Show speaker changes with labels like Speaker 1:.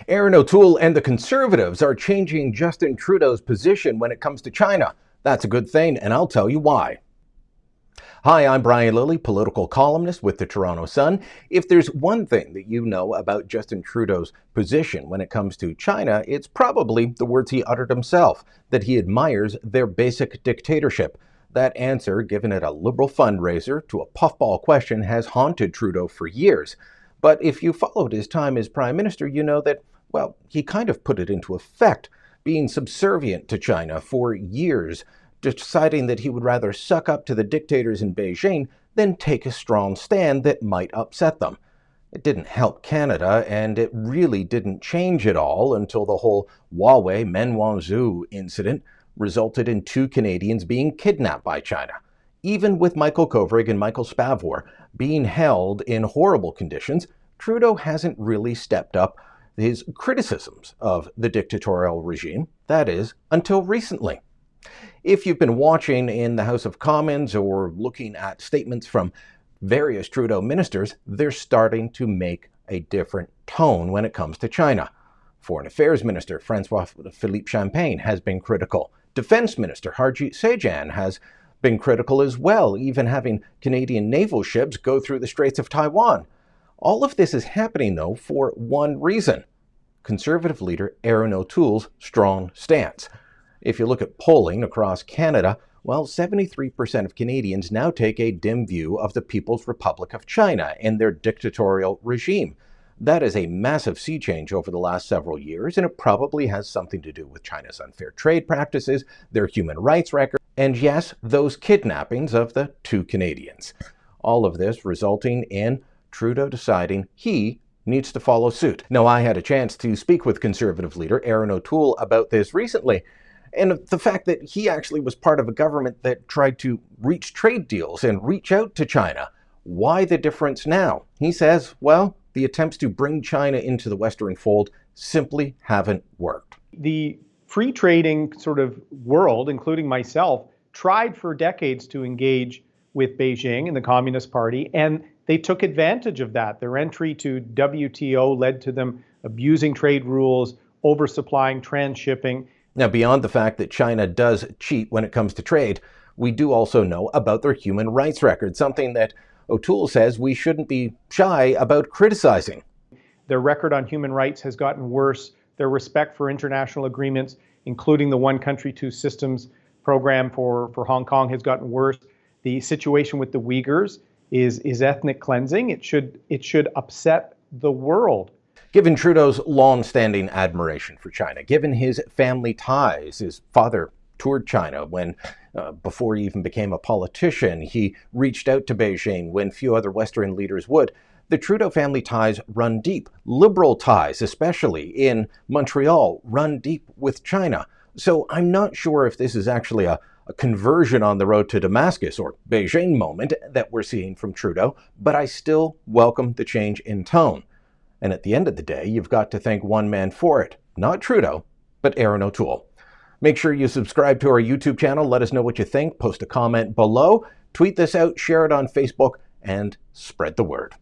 Speaker 1: Erin O'Toole and the Conservatives are changing Justin Trudeau's position when it comes to China. That's a good thing, and I'll tell you why. Hi, I'm Brian Lilley, political columnist with the Toronto Sun. If there's one thing that you know about Justin Trudeau's position when it comes to China, it's probably the words he uttered himself, that he admires their basic dictatorship. That answer, given at a Liberal fundraiser to a puffball question, has haunted Trudeau for years. But if you followed his time as Prime Minister, you know that, well, he kind of put it into effect, being subservient to China for years, deciding that he would rather suck up to the dictators in Beijing than take a strong stand that might upset them. It didn't help Canada, and it really didn't change at all until the whole Huawei Menwanzhou incident resulted in 2 Canadians being kidnapped by China. Even with Michael Kovrig and Michael Spavor being held in horrible conditions, Trudeau hasn't really stepped up his criticisms of the dictatorial regime, that is, until recently. If you've been watching in the House of Commons or looking at statements from various Trudeau ministers, they're starting to make a different tone when it comes to China. Foreign Affairs Minister François-Philippe Champagne has been critical. Defense Minister Harjit Sajjan has been critical as well, even having Canadian naval ships go through the Straits of Taiwan. All of this is happening, though, for one reason: Conservative leader Erin O'Toole's strong stance. If you look at polling across Canada, well, 73% of Canadians now take a dim view of the People's Republic of China and their dictatorial regime. That is a massive sea change over the last several years, and it probably has something to do with China's unfair trade practices, their human rights record, and yes, those kidnappings of the 2 Canadians. All of this resulting in Trudeau deciding he needs to follow suit. Now, I had a chance to speak with Conservative leader Erin O'Toole about this recently, and the fact that he actually was part of a government that tried to reach trade deals and reach out to China. Why the difference now? He says, well, the attempts to bring China into the Western fold simply haven't worked.
Speaker 2: The free trading sort of world, including myself, tried for decades to engage with Beijing and the Communist Party, and they took advantage of that. Their entry to WTO led to them abusing trade rules, oversupplying, transshipping.
Speaker 1: Now, beyond the fact that China does cheat when it comes to trade, we do also know about their human rights record, something that O'Toole says we shouldn't be shy about criticizing.
Speaker 2: Their record on human rights has gotten worse. Their respect for international agreements, including the One Country, Two Systems program for Hong Kong, has gotten worse. The situation with the Uyghurs is ethnic cleansing. It should upset the world.
Speaker 1: Given Trudeau's long-standing admiration for China, given his family ties, his father toured China when, before he even became a politician, he reached out to Beijing when few other Western leaders would. The Trudeau family ties run deep. Liberal ties, especially in Montreal, run deep with China. So I'm not sure if this is actually a conversion on the road to Damascus or Beijing moment that we're seeing from Trudeau, but I still welcome the change in tone. And at the end of the day, you've got to thank one man for it. Not Trudeau, but Erin O'Toole. Make sure you subscribe to our YouTube channel. Let us know what you think. Post a comment below. Tweet this out, share it on Facebook, and spread the word.